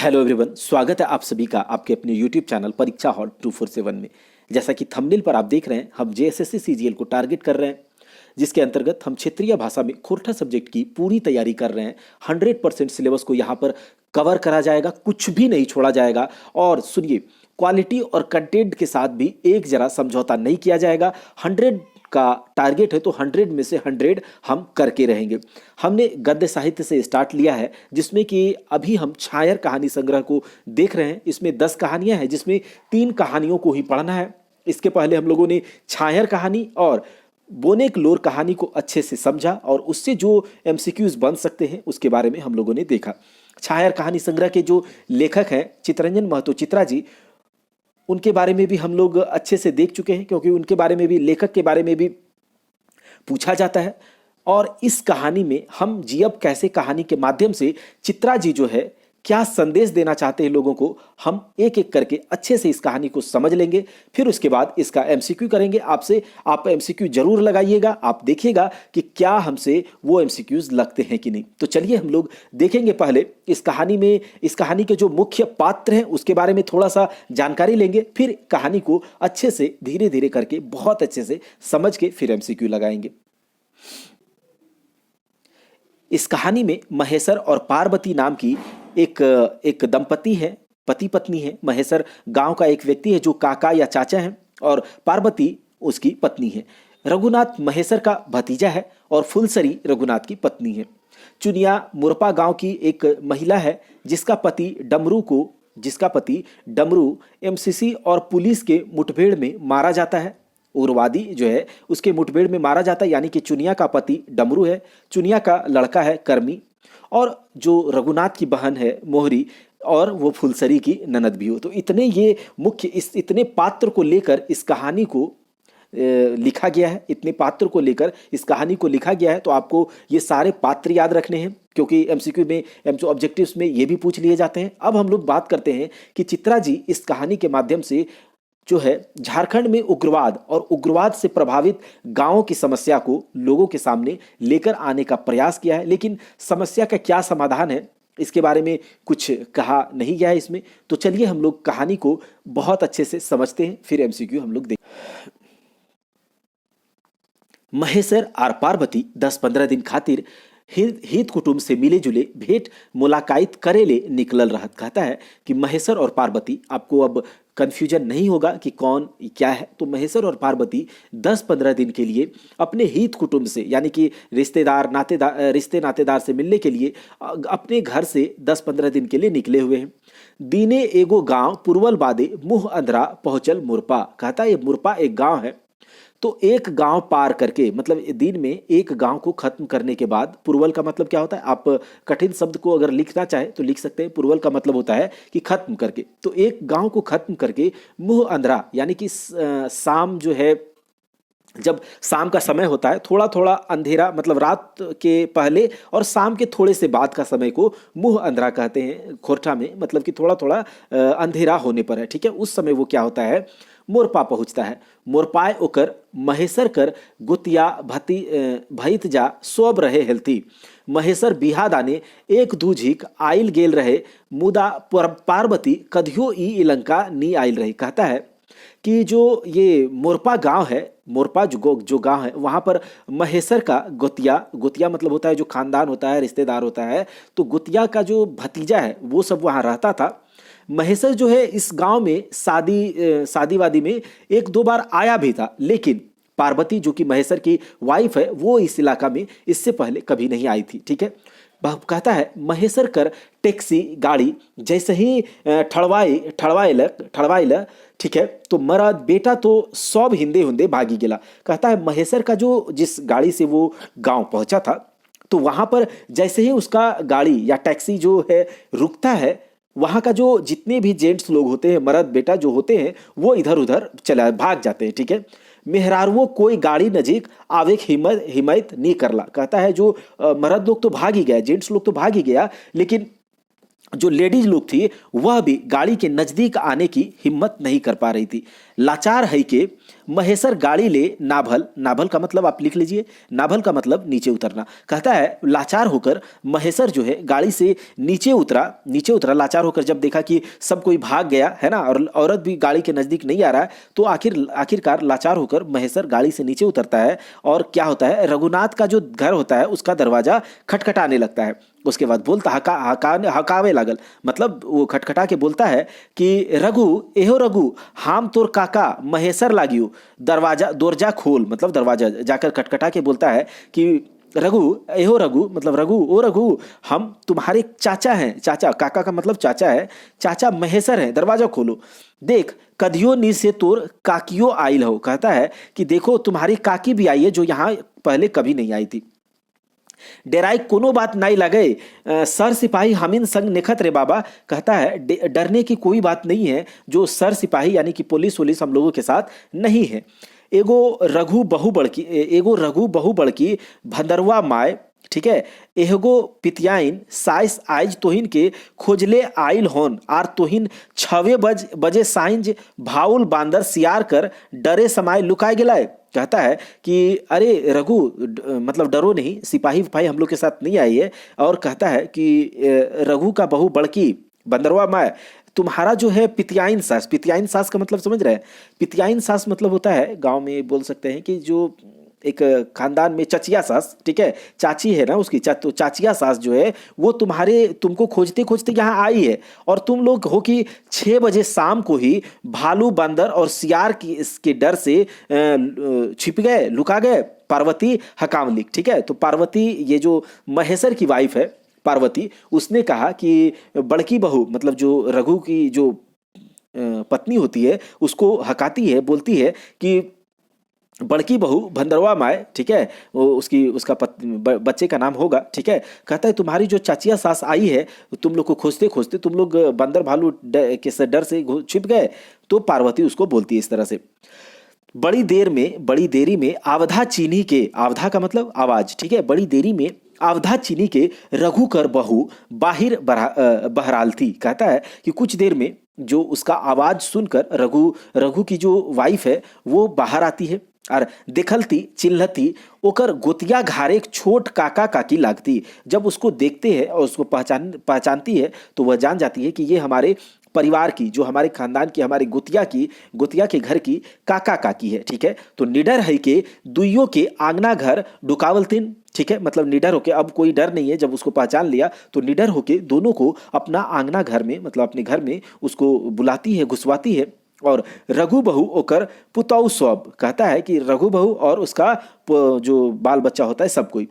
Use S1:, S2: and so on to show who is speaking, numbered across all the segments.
S1: Hello everyone, स्वागत है आप सभी का आपके अपने यूट्यूब चैनल परीक्षा हॉट 247 में। जैसा कि थंबनेल पर आप देख रहे हैं, हम जेएसएससी सीजीएल को टारगेट कर रहे हैं, जिसके अंतर्गत हम क्षेत्रीय भाषा में खोरठा सब्जेक्ट की पूरी तैयारी कर रहे हैं। 100% सिलेबस को यहाँ पर कवर करा जाएगा, कुछ भी नहीं छोड़ा जाएगा। और सुनिए, क्वालिटी और कंटेंट के साथ भी एक जरा समझौता नहीं किया जाएगा। 100 का टारगेट है तो 100 में से 100 हम करके रहेंगे। हमने गद्य साहित्य से स्टार्ट लिया है, जिसमें कि अभी हम छायर कहानी संग्रह को देख रहे हैं। इसमें 10 कहानियां हैं, जिसमें 3 कहानियों को ही पढ़ना है। इसके पहले हम लोगों ने छायर कहानी और बोनेकलोर कहानी को अच्छे से समझा और उससे जो एमसीक्यूज बन सकते हैं उसके बारे में हम लोगों ने देखा। छायर कहानी संग्रह के जो लेखक हैं चितरंजन महतो चित्रा जी, उनके बारे में भी हम लोग अच्छे से देख चुके हैं, क्योंकि उनके बारे में भी, लेखक के बारे में भी पूछा जाता है। और इस कहानी में हम जियब कैसे कहानी के माध्यम से चित्रा जी जो है क्या संदेश देना चाहते हैं लोगों को, हम एक एक करके अच्छे से इस कहानी को समझ लेंगे। फिर उसके बाद इसका एमसीक्यू करेंगे आपसे। आप एमसीक्यू जरूर लगाइएगा, आप देखिएगा कि क्या हमसे वो एमसीक्यूज लगते हैं कि नहीं। तो चलिए हम लोग देखेंगे पहले इस कहानी में, इस कहानी के जो मुख्य पात्र हैं उसके बारे में थोड़ा सा जानकारी लेंगे। फिर कहानी को अच्छे से धीरे धीरे करके बहुत अच्छे से समझ के फिर एमसीक्यू लगाएंगे। इस कहानी में महेसर और पार्वती नाम की एक दंपति है, पति पत्नी है। महेसर गांव का एक व्यक्ति है जो काका या चाचा है, और पार्वती उसकी पत्नी है। रघुनाथ महेसर का भतीजा है और फुलसरी रघुनाथ की पत्नी है। चुनिया मुरपा गांव की एक महिला है जिसका पति डमरू एमसीसी और पुलिस के मुठभेड़ में मारा जाता है। उग्रवादी जो है उसके मुठभेड़ में मारा जाता है, यानी कि चुनिया का पति डमरू है, चुनिया का लड़का है कर्मी, और जो रघुनाथ की बहन है मोहरी, और वो फुलसरी की ननद भी हो। तो इतने ये मुख्य इतने पात्र को लेकर इस कहानी को लिखा गया है। इतने पात्र को लेकर इस कहानी को लिखा गया है। तो आपको ये सारे पात्र याद रखने हैं, क्योंकि एमसीक्यू में ऑब्जेक्टिव्स में ये भी पूछ लिए जाते हैं। अब हम लोग बात करते हैं कि चित्रा जी इस कहानी के माध्यम से जो है झारखंड में उग्रवाद और उग्रवाद से प्रभावित गांवों की समस्या को लोगों के सामने लेकर आने का प्रयास किया है। लेकिन समस्या का क्या समाधान है इसके बारे में कुछ कहा नहीं गया है इसमें। तो चलिए हम लोग कहानी को बहुत अच्छे से समझते हैं, फिर एमसीक्यू हम लोग देखें। महेसर और पार्वती 10-15 दिन खातिर हित कुटुंब से मिले जुले भेंट मुलाकात करेले निकलल रहत। कहता है कि महेसर और पार्वती, आपको अब कंफ्यूजन नहीं होगा कि कौन क्या है। तो महेसर और पार्वती 10-15 दिन के लिए अपने हित कुटुंब से, यानी कि रिश्ते नातेदार से मिलने के लिए अपने घर से 10-15 दिन के लिए निकले हुए हैं। दीने एगो गांव पुरवल बादे मुँह अंधरा पहुंचल मुरपा। कहता है ये मुरपा एक गांव है। तो एक गांव पार करके, मतलब दिन में एक गांव को खत्म करने के बाद, पुरवल का मतलब क्या होता है, आप कठिन शब्द को अगर लिखना चाहे तो लिख सकते हैं। पुरवल का मतलब होता है कि खत्म करके। तो एक गांव को खत्म करके मुंह अंधरा, यानी कि शाम जो है, जब शाम का समय होता है, थोड़ा थोड़ा अंधेरा, मतलब रात के पहले और शाम के थोड़े से बाद का समय को मुंह अंधेरा कहते हैं खोरठा में, मतलब कि थोड़ा थोड़ा अंधेरा होने पर है। ठीक है, उस समय वो क्या होता है, मोरपा पहुंचता है। मोरपाए ओकर महेसर कर गुतिया भईत जा सोब रहे हेल्थी। महेसर बिहा दाने एक दू झीक आइल गेल रहे, मुदा पार्वती कधियो ई इलंका नी आइल रही। कहता है कि जो ये मोरपा गांव है, मोरपा जो गांव है, वहां पर महेसर का गुतिया मतलब होता है जो खानदान होता है, रिश्तेदार होता है। तो गुतिया का जो भतीजा है वो सब वहां रहता था। महेसर जो है इस गांव में शादी वादी में 1-2 बार आया भी था, लेकिन पार्वती जो कि महेसर की वाइफ है वो इस इलाका में इससे पहले कभी नहीं आई थी। ठीक है, कहता है महेसर कर टैक्सी गाड़ी जैसे ही ठड़वाइल, ठीक है, तो मरद बेटा तो सब हिंदे हुंदे भागी गेला। कहता है महेसर का जो जिस गाड़ी से वो गांव पहुंचा था, तो वहां पर जैसे ही उसका गाड़ी या टैक्सी जो है रुकता है, वहां का जो जितने भी जेंट्स लोग होते हैं, मर्द बेटा जो होते हैं, वो इधर उधर भाग जाते हैं। ठीक है, मेहरारुओं कोई गाड़ी नजीक आवे हिम्मत नहीं करला। कहता है जो मर्द लोग तो भाग ही गया, जेंट्स लोग तो भाग ही गया, लेकिन जो लेडीज लोग थी वह भी गाड़ी के नजदीक आने की हिम्मत नहीं कर पा रही थी। लाचार है कि महेसर गाड़ी ले नाभल, नाभल का मतलब आप लिख लीजिए, नाभल का मतलब नीचे उतरना। कहता है लाचार होकर महेसर जो है गाड़ी से नीचे उतरा लाचार होकर, जब देखा कि सब कोई भाग गया है ना और औरत भी गाड़ी के नजदीक नहीं आ रहा है, तो आखिरकार लाचार होकर महेसर गाड़ी से नीचे उतरता है। और क्या होता है, रघुनाथ का जो घर होता है उसका दरवाजा खटखटाने लगता है। उसके बाद बोलता हकावे लागल, मतलब वो खटखटा के बोलता है कि रघु, एहो रघु, हम तोर काका महेसर लागियो, दरवाजा दरजा खोल, मतलब दरवाजा जाकर खटखटा के बोलता है कि रघु, एहो रघु, मतलब रघु, ओ रघु, हम तुम्हारे चाचा हैं। चाचा, काका का मतलब चाचा है, चाचा महेसर है, दरवाजा खोलो। देख कदियो नी से तोर काकियो आइल हो। कहता है कि देखो तुम्हारी काकी भी आई है जो यहाँ पहले कभी नहीं आई थी। डेराई कोनो बात नहीं लगे, सर सिपाही हमिन संग निखत रे बाबा। कहता है डरने की कोई बात नहीं है, जो सर सिपाही यानी कि पुलिस हम लोगों के साथ नहीं है। एगो रघु बहु बड़की भंदरवा माय, ठीक है, एगो पितियाइन साइस आइज तोहिन के खोजले आइल होन, आर तोहिन 6 बजे साइंज भाउल बांदर सियार कर डरे समाय लुकाए गिलाए। कहता है कि अरे रघु, मतलब डरो नहीं, सिपाही विपाही हम लोग के साथ नहीं आई है। और कहता है कि रघु का बहू बड़की बंदरवा माँ, तुम्हारा जो है पितियाइन सास का मतलब समझ रहे हैं? पितियाइन सास मतलब होता है, गांव में बोल सकते हैं कि जो एक खानदान में चचिया सास, ठीक है, चाची है ना उसकी, तो चाचिया सास जो है वो तुमको खोजते खोजते यहाँ आई है। और तुम लोग हो कि 6 बजे शाम को ही भालू बंदर और सियार की इसके डर से छिप गए, लुका गए। पार्वती हकामलिक, ठीक है, तो पार्वती ये जो महेसर की वाइफ है पार्वती, उसने कहा कि बड़की बहू मतलब जो रघु की जो पत्नी होती है उसको हकाती है, बोलती है कि बड़की बहू भंदरवा माए, ठीक है, वो उसका बच्चे का नाम होगा, ठीक है। कहता है तुम्हारी जो चाचिया सास आई है, तुम लोग को खोजते खोजते तुम लोग बंदर भालू के डर से छिप गए। तो पार्वती उसको बोलती है इस तरह से। बड़ी देरी में आवधा चीनी के, आवधा का मतलब आवाज, ठीक है, बड़ी देरी में आवधा चीनी के रघु कर बहू बाहिर बहराल थी। कहता है कि कुछ देर में जो उसका आवाज सुनकर रघु की जो वाइफ है वो बाहर आती है और देखलती चिन्हती ओकर गोतिया घारे एक छोट काका काकी लागती। जब उसको देखते हैं और उसको पहचानती है तो वह जान जाती है कि ये हमारे परिवार की, जो हमारे खानदान की, हमारे गोतिया के घर की काका काकी है, ठीक है। तो निडर है के दुइयों के आंगना घर ढुकावलतिन, ठीक है, मतलब निडर होके, अब कोई डर नहीं है, जब उसको पहचान लिया तो निडर होके दोनों को अपना आंगना घर में, मतलब अपने घर में उसको बुलाती है, घुसवाती है। और रघु बहू ओकर पुतौ सब, कहता है कि रघु बहू और उसका जो बाल बच्चा होता है सब कोई।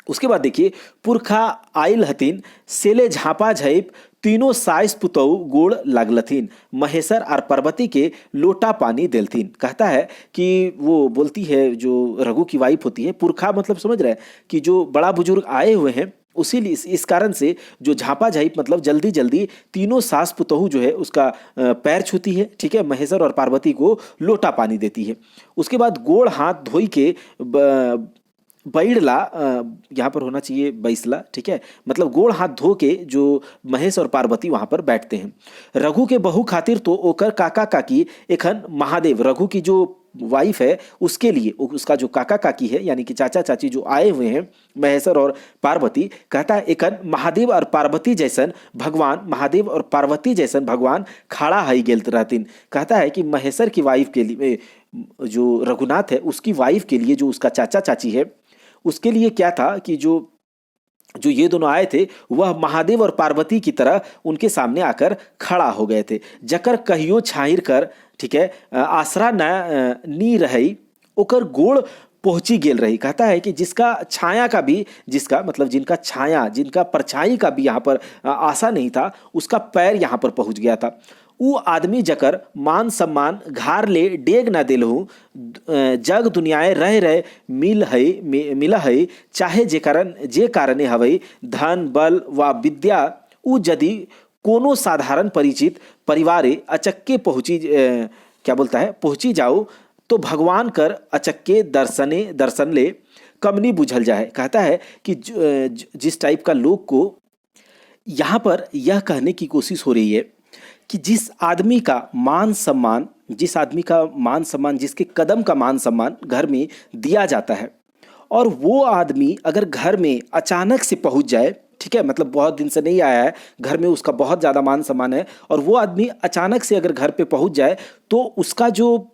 S1: उसके बाद देखिए, पुरखा आइल हथिन सेले झापा झैप तीनों साइस पुतौ गोड़ लागलथिन, महेसर और पार्वती के लोटा पानी देलथिन। कहता है कि वो बोलती है, जो रघु की वाइफ होती है, पुरखा मतलब समझ रहे हैं कि जो बड़ा बुजुर्ग आए हुए हैं, उसी इस कारण से जो झापा झाइप मतलब जल्दी जल्दी तीनों सास पुतहु जो है उसका पैर छूती है, ठीक है, महेसर और पार्वती को लोटा पानी देती है। उसके बाद गोड़ हाथ धोई के बैड़ला, यहाँ पर होना चाहिए बैसला, ठीक है, मतलब गोड़ हाथ धो के जो महेश और पार्वती वहां पर बैठते हैं। रघु के बहू खातिर तो ओकर काका काकी एखन महादेव, रघु की जो वाइफ है उसके लिए उसका जो काका काकी है यानी कि चाचा चाची जो आए हुए हैं महेसर और पार्वती, कहता है एखन महादेव और पार्वती जैसन भगवान, महादेव और पार्वती जैसन भगवान खड़ा हई गेल रहतिन। कहता है कि महेसर की वाइफ के लिए, जो रघुनाथ है उसकी वाइफ के लिए, जो उसका चाचा चाची है उसके लिए क्या था कि जो ये दोनों आए थे वह महादेव और पार्वती की तरह उनके सामने आकर खड़ा हो गए थे। जकर कहियो छाहिर कर, ठीक है, आसरा न नी रही ओकर गोड़ पहुंची गेल रही। कहता है कि जिसका छाया का भी, जिसका मतलब जिनका छाया, जिनका परछाई का भी यहाँ पर आशा नहीं था, उसका पैर यहाँ पर पहुंच गया था। ऊ आदमी जकर मान सम्मान घार ले डेग न दिलहूँ, जग दुनियाए रह रहे मिल है, चाहे जे कारणे हवई धन बल व विद्या, ऊ यदि कोनो साधारण परिचित परिवारे अचक्के पहुंची जाओ तो भगवान कर अचक्के दर्शन ले कमनी बुझल जाए। कहता है कि जिस टाइप का लोग को यहाँ पर यह कहने की कोशिश हो रही है कि जिस आदमी का मान सम्मान, जिसके कदम का मान सम्मान घर में दिया जाता है, और वो आदमी अगर घर में अचानक से पहुंच जाए, ठीक है, मतलब बहुत दिन से नहीं आया है, घर में उसका बहुत ज़्यादा मान सम्मान है, और वो आदमी अचानक से अगर घर पे पहुंच जाए तो उसका जो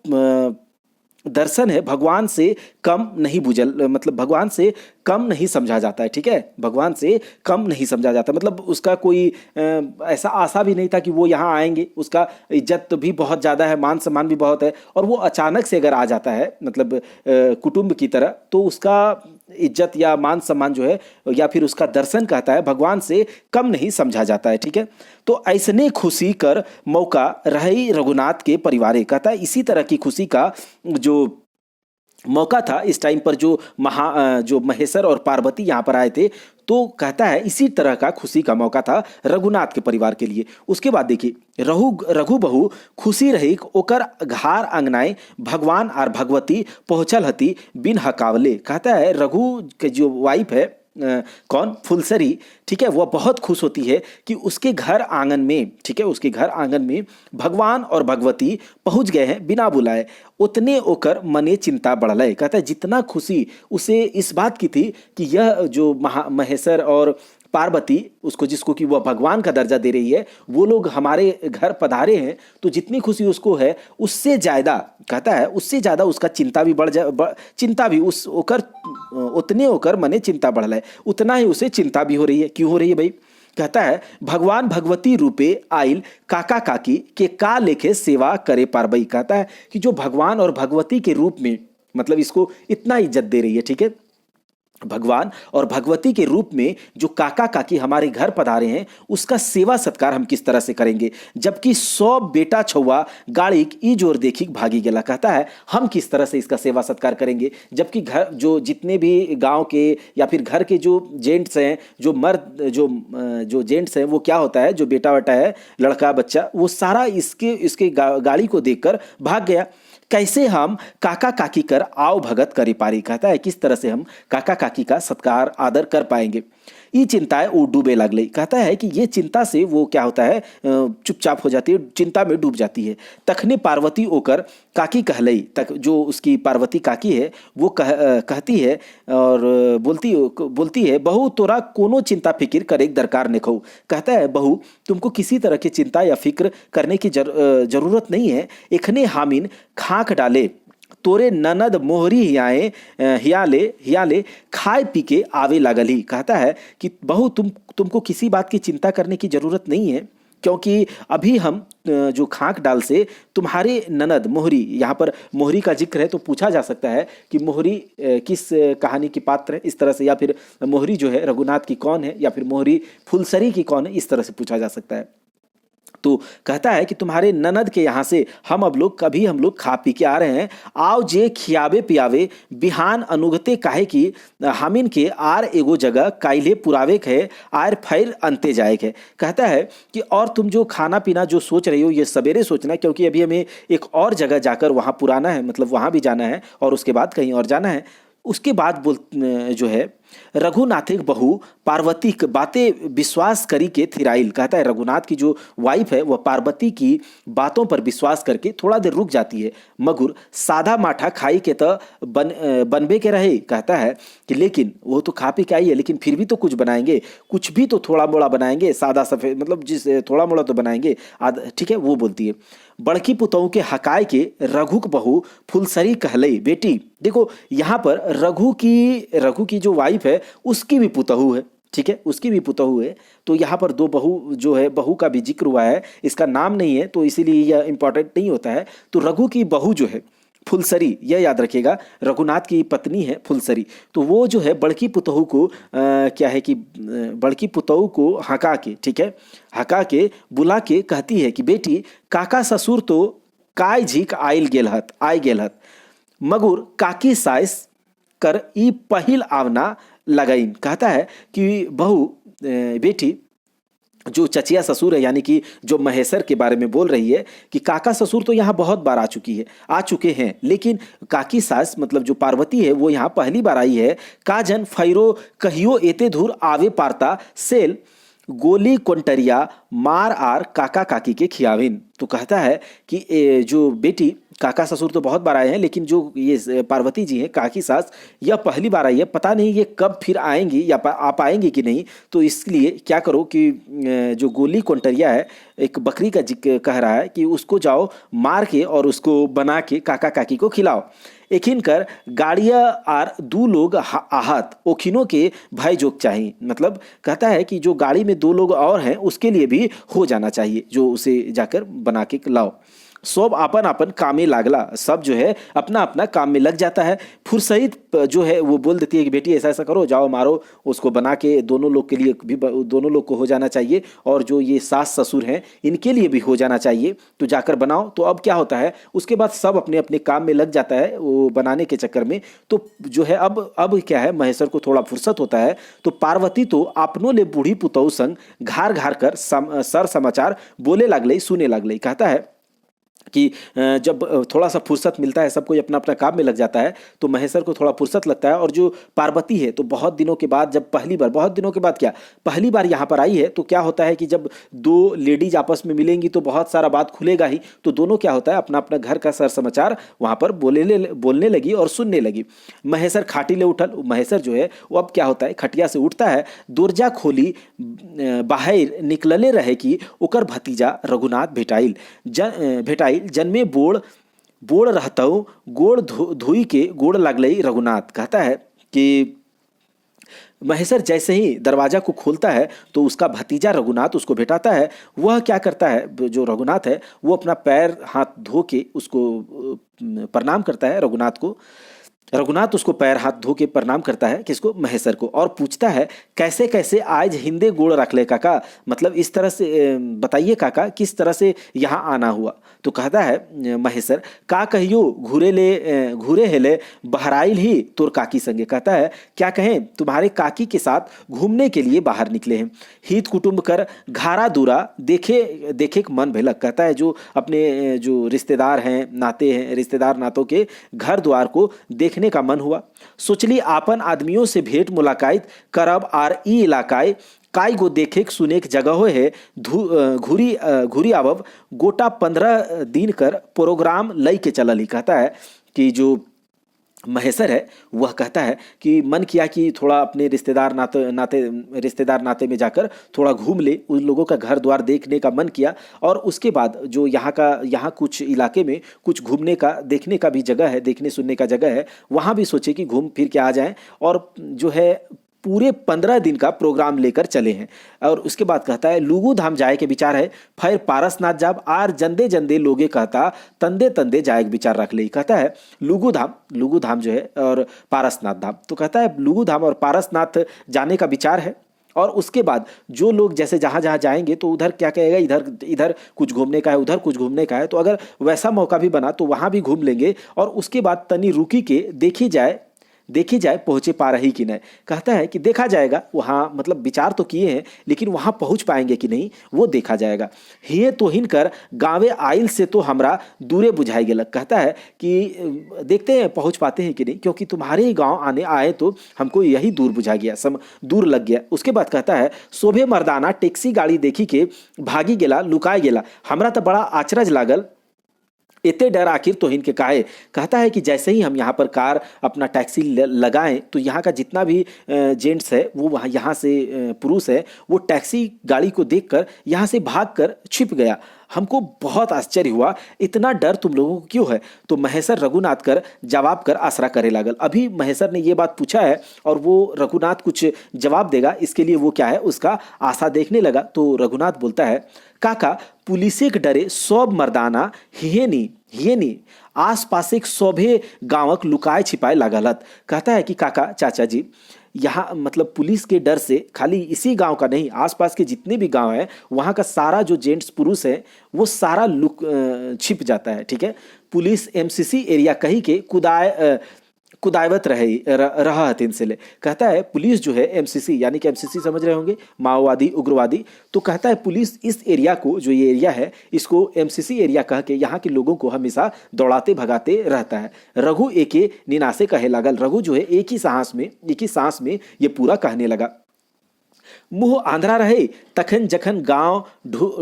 S1: दर्शन है भगवान से कम नहीं मतलब भगवान से कम नहीं समझा जाता है, ठीक है, भगवान से कम नहीं समझा जाता, मतलब उसका कोई ऐसा आशा भी नहीं था कि वो यहाँ आएंगे, उसका इज्जत भी बहुत ज़्यादा है, मान सम्मान भी बहुत है, और वो अचानक से अगर आ जाता है मतलब कुटुंब की तरह, तो उसका इज्जत या मान सम्मान जो है या फिर उसका दर्शन कहता है भगवान से कम नहीं समझा जाता है, ठीक है। तो ऐसने खुशी कर मौका रही रघुनाथ के परिवारे, कहता है इसी तरह की खुशी का जो मौका था इस टाइम पर जो महेश्वर और पार्वती यहाँ पर आए थे, तो कहता है इसी तरह का खुशी का मौका था रघुनाथ के परिवार के लिए। उसके बाद देखिए, रघु बहू खुशी रही ओकर घार अंगनाए भगवान और भगवती पहुँचल हती बिन हकावले, कहता है रघु के जो वाइफ है कौन, फुलसरी, ठीक है, वह बहुत खुश होती है कि उसके घर आंगन में, ठीक है, उसके घर आंगन में भगवान और भगवती पहुंच गए हैं बिना बुलाए, उतने ओकर मने चिंता बढ़ले, कहता है जितना खुशी उसे इस बात की थी कि यह जो महेश्वर और पार्वती उसको, जिसको कि वह भगवान का दर्जा दे रही है, वो लोग हमारे घर पधारे हैं, तो जितनी खुशी उसको है उससे ज़्यादा, कहता है उससे ज़्यादा उसका चिंता भी चिंता भी उस ओकर उतने ओकर मने चिंता बढ़ल, उतना ही उसे चिंता भी हो रही है। क्यों हो रही है भाई? कहता है भगवान भगवती रूपे आइल काका काकी के का लेखे सेवा करे पारबई, कहता है कि जो भगवान और भगवती के रूप में, मतलब इसको इतना इज्जत दे रही है, ठीक है, भगवान और भगवती के रूप में जो काका काकी हमारे घर पधारे हैं उसका सेवा सत्कार हम किस तरह से करेंगे, जबकि 100 बेटा छुआ गाड़ी ई जोर देखी भागी गेला, कहता है हम किस तरह से इसका सेवा सत्कार करेंगे, जबकि घर जो जितने भी गांव के या फिर घर के जो जेंट्स हैं, जो मर्द जो जेंट्स हैं, वो क्या होता है, जो बेटा बेटा है, लड़का बच्चा, वो सारा इसके गाड़ी को देखकर भाग गया। कैसे हम काका काकी कर आओ भगत करी पारी, कहता है किस तरह से हम काका काकी का सत्कार आदर कर पाएंगे। ये चिंताएं वो डूबे लगले, कहता है कि ये चिंता से वो क्या होता है, चुपचाप हो जाती है, चिंता में डूब जाती है। तखने पार्वती ओकर काकी कहलई, तक जो उसकी पार्वती काकी है वो कहती है और बोलती है बहू तोरा कोनो चिंता फिक्र करे दरकार नेखो, कहता है बहू तुमको किसी तरह की चिंता या फिक्र करने की जरूरत नहीं है। एखने हामिन खाक डाले तोरे ननद मोहरी हियाले खाए पी के आवे लागल ही, कहता है कि बहू तुमको किसी बात की चिंता करने की जरूरत नहीं है, क्योंकि अभी हम जो खाक डाल से तुम्हारे ननद मोहरी, यहाँ पर मोहरी का जिक्र है तो पूछा जा सकता है कि मोहरी किस कहानी की पात्र है, इस तरह से, या फिर मोहरी जो है रघुनाथ की कौन है, या फिर मोहरी फुलसरी की कौन है, इस तरह से पूछा जा सकता है। तो कहता है कि तुम्हारे ननद के यहाँ से हम लोग खा पी के आ रहे हैं, आओ जे खियावे पियावे बिहान अनुगते काहे कि हामिन के आर एगो जगह काइले पुरावे के आर फैर अंते जाए के, कहता है कि और तुम जो खाना पीना जो सोच रही हो ये सवेरे सोचना, क्योंकि अभी हमें एक और जगह जाकर वहाँ पुराना है, मतलब वहाँ भी जाना है और उसके बाद कहीं और जाना है। उसके बाद जो है रघुनाथिक बहू पार्वती बातें विश्वास करी के थिराइल, कहता है रघुनाथ की जो वाइफ है वह पार्वती की बातों पर विश्वास करके थोड़ा देर रुक जाती है, मगर सादा माठा खाई के तो बनबे के रहे, कहता है कि लेकिन वो तो खा पी के आई है, लेकिन फिर भी तो कुछ बनाएंगे, कुछ भी तो थोड़ा मोड़ा बनाएंगे, सादा सफ़ेद, मतलब जिस थोड़ा मोड़ा तो बनाएंगे, ठीक है। वो बोलती है बड़की पुतों के हकाय के रघुक बहू फुलसरी कहलई, बेटी देखो यहाँ पर रघु की जो वाइफ है उसकी भी पुतहू है, ठीक है, उसकी भी पुतहू है। तो यहाँ पर दो बहू जो है, बहू का भी जिक्र हुआ है, इसका नाम नहीं है तो इसीलिए यह इंपॉर्टेंट नहीं होता है। तो रघु की बहू जो है फुलसरी, यह याद रखिएगा, रघुनाथ की पत्नी है फुलसरी, तो वो जो है बड़की पुतहू को क्या है कि बड़की पुतहू को हका के, ठीक है, हका के बुला के कहती है कि बेटी काका ससुर तो काय झीक आयल गेल हत मगुर काकी साइस कर ई पहिल आवना लगाइन, कहता है कि बहू बेटी जो चचिया ससुर है, यानी कि जो महेश्वर के बारे में बोल रही है कि काका ससुर तो यहाँ बहुत बार आ चुके हैं, लेकिन काकी सास मतलब जो पार्वती है वो यहाँ पहली बार आई है। काजन फैरो कहियो एते धूर आवे पारता सेल गोली कोंटरिया मार आर काका काकी के खियाविन। तो कहता है कि जो बेटी, काका ससुर तो बहुत बार आए हैं, लेकिन जो ये पार्वती जी हैं काकी सास, यह पहली बार आई है। पता नहीं ये कब फिर आएंगी या आ पाएंगी कि नहीं। तो इसलिए क्या करो कि जो गोली कोंटरिया है, एक बकरी का कह रहा है कि उसको जाओ मार के और उसको बना के काका काकी को खिलाओ। एखिन कर गाड़िया आर दो लोग आहत ओखिनों के भाई जोक चाहिए। मतलब कहता है कि जो गाड़ी में दो लोग और हैं उसके लिए भी हो जाना चाहिए, जो उसे जाकर बना के लाओ। सब आपन आपन काम में लागला, सब जो है अपना अपना काम में लग जाता है। फुरसईद जो है वो बोल देती है कि बेटी ऐसा ऐसा करो, जाओ मारो उसको बना के, दोनों लोग के लिए भी, दोनों लोग को हो जाना चाहिए, और जो ये सास ससुर हैं इनके लिए भी हो जाना चाहिए, तो जाकर बनाओ। तो अब क्या होता है, उसके बाद सब अपने अपने काम में लग जाता है वो बनाने के चक्कर में। तो जो है अब क्या है, महेश्वर को थोड़ा फुर्सत होता है, तो पार्वती तो अपनों ले बूढ़ी पुतौ संग घार घार कर सर समाचार बोले लगले, सुने लगले। कहता है कि जब थोड़ा सा फुर्सत मिलता है, सब कोई अपना अपना काम में लग जाता है, तो महेश्वर को थोड़ा फुर्सत लगता है। और जो पार्वती है तो बहुत दिनों के बाद, जब पहली बार, बहुत दिनों के बाद क्या, पहली बार यहाँ पर आई है, तो क्या होता है कि जब दो लेडीज आपस में मिलेंगी तो बहुत सारा बात खुलेगा ही। तो दोनों क्या होता है, अपना अपना घर का सर समाचार वहाँ पर बोलने लगी और सुनने लगी। महेश्वर खाटी ले उठल। महेश्वर जो है वो अब क्या होता है, खटिया से उठता है, दरजा खोली, बाहर निकलले रहे कि ओकर भतीजा रघुनाथ भेटाइल जन्मे बोड़ रहतौ गोड़ धोई के गोड़ लगलई रघुनाथ। कहता है कि महेश्वर जैसे ही दरवाजा को खोलता है तो उसका भतीजा रघुनाथ उसको भेटाता है। वह क्या करता है, जो रघुनाथ है वो अपना पैर हाथ धो के उसको प्रणाम करता है रघुनाथ को। रघुनाथ उसको पैर हाथ धो के प्रणाम करता है, किसको, महेश्वर को, और पूछता है कैसे कैसे आज हिंदे गोड़ रख ले काका, मतलब इस तरह से बताइए काका किस तरह से यहाँ आना हुआ। तो कहता है महेश्वर, का कहियो घूरे हेले बहराइल ही तोर काकी संगे। कहता है क्या कहें, तुम्हारे काकी के साथ घूमने के लिए बाहर निकले हैं। हित कुटुंब कर घारा दूरा देखे देखे मन भेलक। कहता है जो अपने जो रिश्तेदार हैं, नाते हैं, रिश्तेदार नातों के घर द्वार को देखने का मन हुआ। सोचली आपन आदमियों से भेंट मुलाकात करब आर ई इलाकाए काय गो देखे सुने के जगह है घूरी आवब गोटा 15 दिन कर प्रोग्राम लई के चलल ही। कहता है कि जो महेश्वर है वह कहता है कि मन किया कि थोड़ा अपने रिश्तेदार नाते में जाकर थोड़ा घूम ले, उन लोगों का घर द्वार देखने का मन किया। और उसके बाद जो यहाँ कुछ इलाके में कुछ घूमने का देखने का भी जगह है, देखने सुनने का जगह है, वहाँ भी सोचे कि घूम फिर के आ जाएं। और जो है पूरे 15 दिन का प्रोग्राम लेकर चले हैं। और उसके बाद कहता है लुगु धाम जाए के विचार है, फिर पारसनाथ जाब आर जंदे जंदे लोगे कहता तंदे तंदे जाए के विचार रख ले। कहता है लुगु धाम जो है और पारसनाथ धाम। तो कहता है लुगु धाम और पारसनाथ जाने का विचार है। और उसके बाद जो लोग जैसे जहाँ जहाँ जाएंगे तो उधर क्या कहेगा, इधर कुछ घूमने का है, उधर कुछ घूमने का है, तो अगर वैसा मौका भी बना तो वहाँ भी घूम लेंगे। और उसके बाद तनी रुकी के देखी जाए पहुंचे पा रही कि नहीं। कहता है कि देखा जाएगा वहाँ, मतलब विचार तो किए हैं लेकिन वहाँ पहुँच पाएंगे कि नहीं वो देखा जाएगा। हिये तो हिनकर गाँवे आइल से तो हमरा दूरे बुझाई गेलक। कहता है कि देखते हैं पहुँच पाते हैं कि नहीं, क्योंकि तुम्हारे ही गाँव आए तो हमको यही दूर बुझा गया, दूर लग गया। उसके बाद कहता है शोभे मर्दाना टैक्सी गाड़ी देखी के भागी गेला, लुकाए गेला, हमरा तो बड़ा आचरज लागल, इतने डर आखिर तो इनके काहे। कहता है कि जैसे ही हम यहाँ पर कार अपना टैक्सी लगाएं तो यहाँ का जितना भी जेंट्स है वो वहाँ, यहाँ से पुरुष है, वो टैक्सी गाड़ी को देखकर यहाँ से भागकर छिप गया। हमको बहुत आश्चर्य हुआ, इतना डर तुम लोगों को क्यों है। तो महेश्वर रघुनाथ कर जवाब कर आसरा करे लागल। अभी महेश्वर ने ये बात पूछा है और वो रघुनाथ कुछ जवाब देगा, इसके लिए वो क्या है उसका आशा देखने लगा। तो रघुनाथ बोलता है काका पुलिसे के डरे सब मर्दाना हियनी आस पास एक सौभे गांवक लुकाए छिपाए लागलत। कहता है कि काका चाचा जी, यहाँ मतलब पुलिस के डर से खाली इसी गांव का नहीं, आसपास के जितने भी गांव हैं वहाँ का सारा जो जेंट्स पुरुष है वो सारा छिप जाता है। ठीक है, पुलिस एमसीसी एरिया कही के कुदावत रहा हथिन से ले। कहता है पुलिस जो है एमसीसी, यानी कि एमसीसी समझ रहे होंगे, माओवादी उग्रवादी। तो कहता है पुलिस इस एरिया को, जो ये एरिया है, इसको एमसीसी एरिया कह के यहाँ के लोगों को हमेशा दौड़ाते भगाते रहता है। रघु एके निनासे कहे लागल। रघु जो है एक ही सांस में ये पूरा कहने लगा। मुँह आंधरा रहे तखन जखन गांव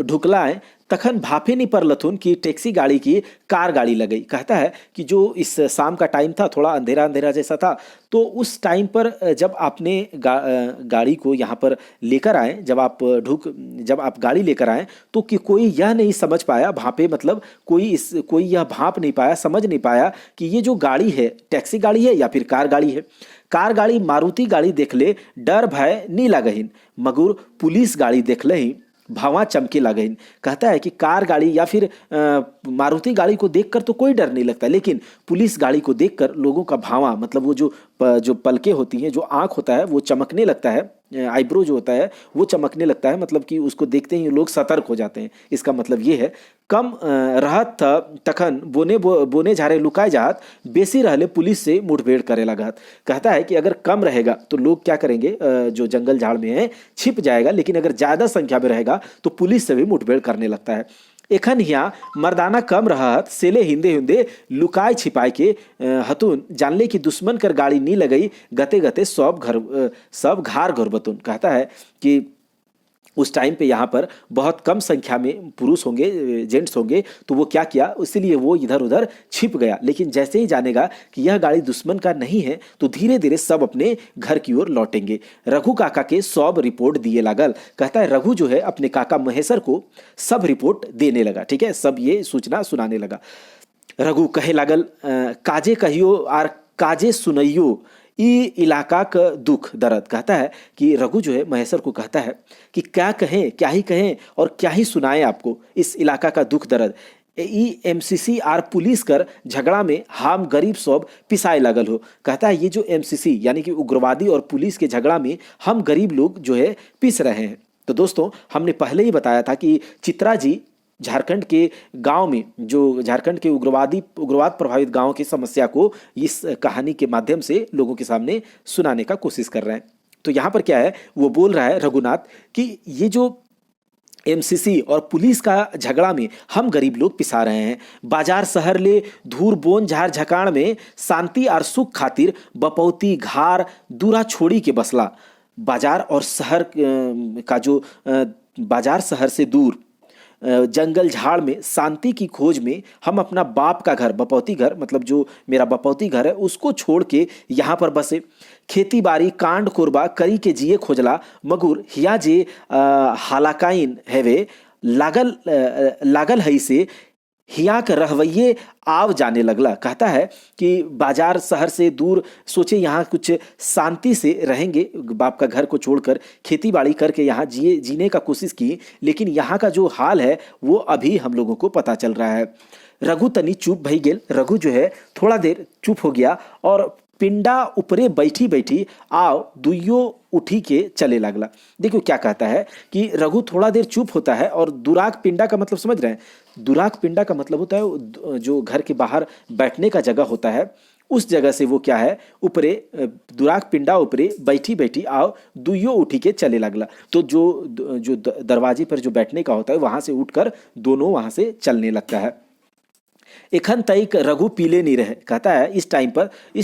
S1: ढुकलाए तखन भाफे नहीं परलथुन कि टैक्सी गाड़ी की कार गाड़ी लग गई। कहता है कि जो इस शाम का टाइम था, थोड़ा अंधेरा अंधेरा जैसा था, तो उस टाइम पर जब आपने गाड़ी को यहाँ पर लेकर आए, जब आप गाड़ी लेकर आए तो कि कोई यह नहीं समझ पाया, भापे मतलब कोई यह भाप नहीं पाया, समझ नहीं पाया कि ये जो गाड़ी है टैक्सी गाड़ी है या फिर कार गाड़ी है। कार गाड़ी मारुति गाड़ी देख ले डर भय नी लागहिन, मगर पुलिस गाड़ी देख ले भावा चमके लागहिन। कहता है कि कार गाड़ी या फिर मारुति गाड़ी को देखकर तो कोई डर नहीं लगता, लेकिन पुलिस गाड़ी को देखकर लोगों का भावा मतलब वो जो पलकें होती हैं, जो आंख होता है वो चमकने लगता है, आईब्रो जो होता है वो चमकने लगता है, मतलब कि उसको देखते ही लोग सतर्क हो जाते हैं। इसका मतलब ये है कम रहत तखन बोने झारे लुकाए जात, बेसी रहले पुलिस से मुठभेड़ करे लागत। कहता है कि अगर कम रहेगा तो लोग क्या करेंगे, जो जंगल झाड़ में है छिप जाएगा, लेकिन अगर ज़्यादा संख्या में रहेगा तो पुलिस से भी मुठभेड़ करने लगता है। एखन हिया मर्दाना कम रहत सेले हिंदे हिंदे लुकाए छिपाए के हतुन, जानले कि दुश्मन कर गाड़ी नहीं लगई गते गते सब घार घर बतुन। कहता है कि उस टाइम पे यहाँ पर बहुत कम संख्या में पुरुष होंगे, जेंट्स होंगे, तो वो क्या किया, इसलिए वो इधर उधर छिप गया। लेकिन जैसे ही जानेगा कि यह गाड़ी दुश्मन का नहीं है तो धीरे धीरे सब अपने घर की ओर लौटेंगे। रघु काका के सब रिपोर्ट दिए लागल। कहता है रघु जो है अपने काका महेश्वर को सब रिपोर्ट देने लगा, ठीक है, सब ये सूचना सुनाने लगा। रघु कहे लागल काजे कहियो आर काजे सुनइयो ई इलाका का दुख दर्द। कहता है कि रघु जो है महेश्वर को कहता है कि क्या कहें, क्या ही कहें और क्या ही सुनाएं आपको इस इलाका का दुख दर्द। ई एमसीसी आर पुलिस कर झगड़ा में हम गरीब सब पिसाए लगल हो। कहता है ये जो एमसीसी यानी कि उग्रवादी और पुलिस के झगड़ा में हम गरीब लोग जो है पिस रहे हैं। तो दोस्तों हमने पहले ही बताया था कि चित्रा जी झारखंड के गांव में, जो झारखंड के उग्रवाद प्रभावित गांव की समस्या को इस कहानी के माध्यम से लोगों के सामने सुनाने का कोशिश कर रहे हैं। तो यहाँ पर क्या है, वो बोल रहा है रघुनाथ कि ये जो एमसीसी और पुलिस का झगड़ा में हम गरीब लोग पिसा रहे हैं। बाजार शहर ले धूर बोन झार झकाड़ में शांति और सुख खातिर बपौती घार दूरा छोड़ी के बसला। बाजार और शहर का जो बाजार शहर से दूर जंगल झाड़ में शांति की खोज में हम अपना बाप का घर, बपौती घर मतलब जो मेरा बपौती घर है, उसको छोड़ के यहाँ पर बसे। खेती बाड़ी कांड कोरबा करी के जिए खोजला, मगर हिया जे हालाकाइन हैवे लागल है से हिया के रहवैये आव जाने लगला। कहता है कि बाजार शहर से दूर सोचे यहाँ कुछ शांति से रहेंगे, बाप का घर को छोड़कर खेती बाड़ी करके यहाँ जीने का कोशिश की, लेकिन यहाँ का जो हाल है वो अभी हम लोगों को पता चल रहा है। रघु तनी चुप भई गेल। रघु जो है थोड़ा देर चुप हो गया और पिंडा ऊपरे बैठी बैठी आओ दुइयो उठी के चले लगला। देखो क्या कहता है कि रघु थोड़ा देर चुप होता है और दुराक पिंडा का मतलब समझ रहे हैं, दुराक पिंडा का मतलब होता है जो घर के बाहर बैठने का जगह होता है, उस जगह से वो क्या है ऊपरे दुराक पिंडा ऊपरे बैठी बैठी आओ दुइयो उठी के चले लगला। तो जो दरवाजे पर जो बैठने का होता है वहां से उठकर दोनों वहां से चलने लगता है। एखन तक रघु पीले नहीं रहे। कहता है इस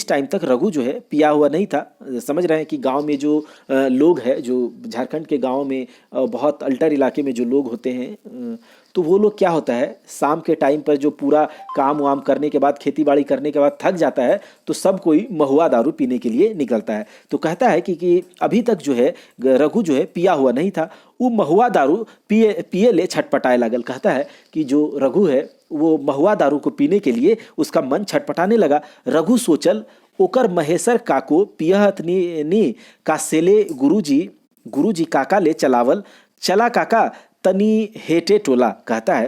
S1: टाइम तक रघु जो है पिया हुआ नहीं था। समझ रहे हैं कि गांव में जो लोग हैं, जो झारखंड के गांव में बहुत अल्टर इलाके में जो लोग होते हैं, तो वो लोग क्या होता है शाम के टाइम पर जो पूरा काम वाम करने के बाद, खेती बाड़ी करने के बाद थक जाता है तो सब कोई महुआ दारू पीने के लिए निकलता है। तो कहता है कि अभी तक जो है रघु जो है पिया हुआ नहीं था, वो महुआ दारू पिए ले छटपटाए लागल। कहता है कि जो रघु है वो महुआ दारू को पीने के लिए उसका मन छटपटाने लगा। रघु सोचल ओकर महेश्वर काको पियहत नी का सेले गुरुजी काका ले चलावल चला काका तनी हेटे टोला। कहता है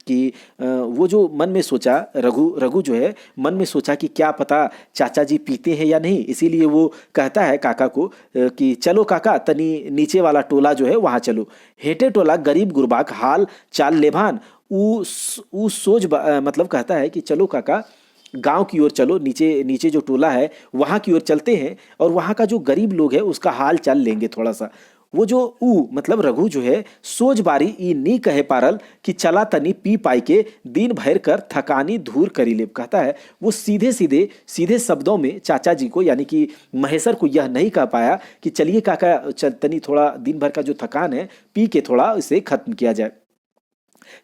S1: कि वो जो मन में सोचा रघु जो है मन में सोचा कि क्या पता चाचा जी पीते हैं या नहीं, इसीलिए वो कहता है काका को कि चलो काका तनी नीचे वाला टोला जो है वहाँ चलो। हेटे टोला गरीब गुरबाक हाल चाल लेभान ऊ सोच मतलब कहता है कि चलो काका गांव की ओर चलो, नीचे जो टोला है वहाँ की ओर चलते हैं और वहाँ का जो गरीब लोग है उसका हाल चाल लेंगे थोड़ा सा। वो जो ऊ मतलब रघु जो है सोच बारी ई नी कहे पारल कि चला तनी पी पाई के दिन भर कर थकानी धूर करी ले। कहता है वो सीधे शब्दों में चाचा जी को यानी कि महेश्वर को यह नहीं कह पाया कि चलिए काका तनी थोड़ा दिन भर का जो थकान है पी के थोड़ा इसे खत्म किया जाए।